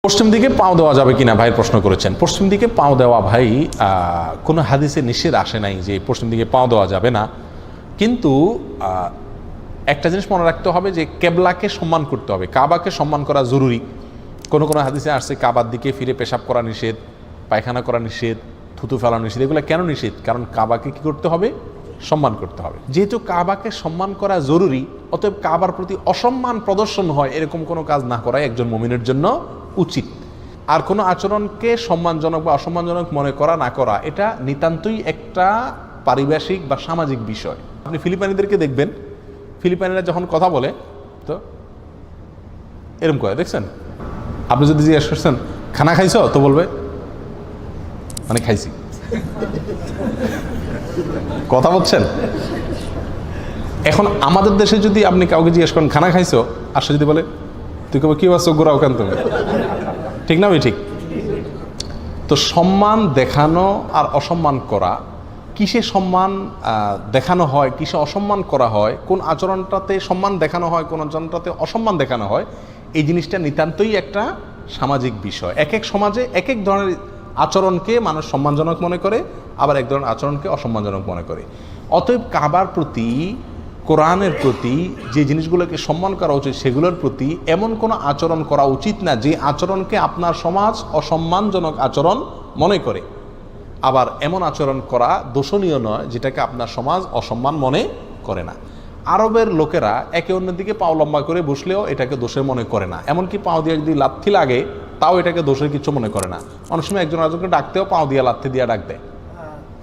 পশ্চিম দিকে পাও দেওয়া যাবে কিনা ভাইয়ের প্রশ্ন করেছেন। পশ্চিম দিকে পাও দেওয়া ভাই কোনো হাদিসে নিষেধ আসে নাই যে পশ্চিম দিকে পাও দেওয়া যাবে না, কিন্তু একটা জিনিস মনে রাখতে হবে যে কেবলাকে সম্মান করতে হবে, কাবাকে সম্মান করা জরুরি। কোনো কোনো হাদিসে আসছে কাবার দিকে ফিরে পেশাব করা নিষেধ, পায়খানা করা নিষেধ, থুতু ফেলা নিষেধ। এগুলো কেন নিষেধ? কারণ কাবাকে কি করতে হবে? সম্মান করতে হবে। যেহেতু কাবাকে সম্মান করা জরুরি, অতএব কাবার প্রতি অসম্মান প্রদর্শন হয় এরকম কোনো কাজ না করাই একজন মুমিনের জন্য উচিত। আর কোনো আচরণকে সম্মানজনক বা অসম্মানজনক মনে করা না করা এটা নিতান্তই একটা পারিভাষিক বা সামাজিক বিষয়। আপনি ফিলিপাইনিদেরকে দেখবেন, ফিলিপাইনিরা যখন কথা বলে তো এরকম করে, দেখছেন? আপনি যদি জিজ্ঞেস করছেন খানা খাইছো, তো বলবে মানে খাইছি। কথা বলছেন? এখন আমাদের দেশে যদি আপনি কাউকে জিজ্ঞেস করেন খানা খাইছো, আর সে যদি বলে তুই কবে কি বাস গোড়াও কেন তুমি, ঠিক না? ঠিক। তো সম্মান দেখানো আর অসম্মান করা, কিসে সম্মান দেখানো হয়, কিসে অসম্মান করা হয়, কোন আচরণটাতে সম্মান দেখানো হয়, কোন আচরণটাতে অসম্মান দেখানো হয়, এই জিনিসটা নিতান্তই একটা সামাজিক বিষয়। এক এক সমাজে এক এক ধরনের আচরণকে মানুষ সম্মানজনক মনে করে, আবার এক ধরনের আচরণকে অসম্মানজনক মনে করে। অতএব কাবার প্রতি, কোরআনের প্রতি যে জিনিসগুলোকে সম্মান করা উচিত সেগুলোর প্রতি এমন কোনো আচরণ করা উচিত না যে আচরণকে আপনার সমাজ অসম্মানজনক আচরণ মনে করে। আবার এমন আচরণ করা দোষণীয় নয় যেটাকে আপনার সমাজ অসম্মান মনে করে না। আরবের লোকেরা একে অন্যের দিকে পাও লম্বা করে বসলেও এটাকে দোষের মনে করে না। এমনকি পাও দিয়ে যদি লাথি লাগে তাও এটাকে দোষের কিছু মনে করে না। অনেক সময় একজন আরেকজনকে ডাকতেও পাও দিয়ে লাথি দিয়ে ডাক দেয়,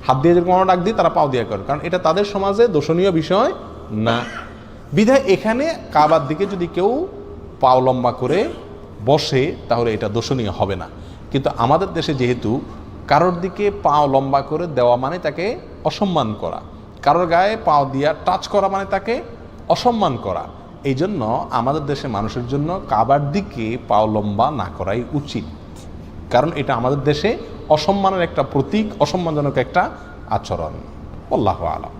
হাত দিয়ে যদি কোনো ডাক দিই তারা পাও দিয়ে করে, কারণ এটা তাদের সমাজে দোষণীয় বিষয় না। বিধায় এখানে কাবার দিকে যদি কেউ পাও লম্বা করে বসে তাহলে এটা দোষণীয় হবে না। কিন্তু আমাদের দেশে যেহেতু কারোর দিকে পাও লম্বা করে দেওয়া মানে তাকে অসম্মান করা, কারোর গায়ে পাও দিয়া টাচ করা মানে তাকে অসম্মান করা, এই জন্য আমাদের দেশে মানুষের জন্য কাবার দিকে পাও লম্বা না করাই উচিত। কারণ এটা আমাদের দেশে অসম্মানের একটা প্রতীক, অসম্মানজনক একটা আচরণ। আল্লাহু আলাম।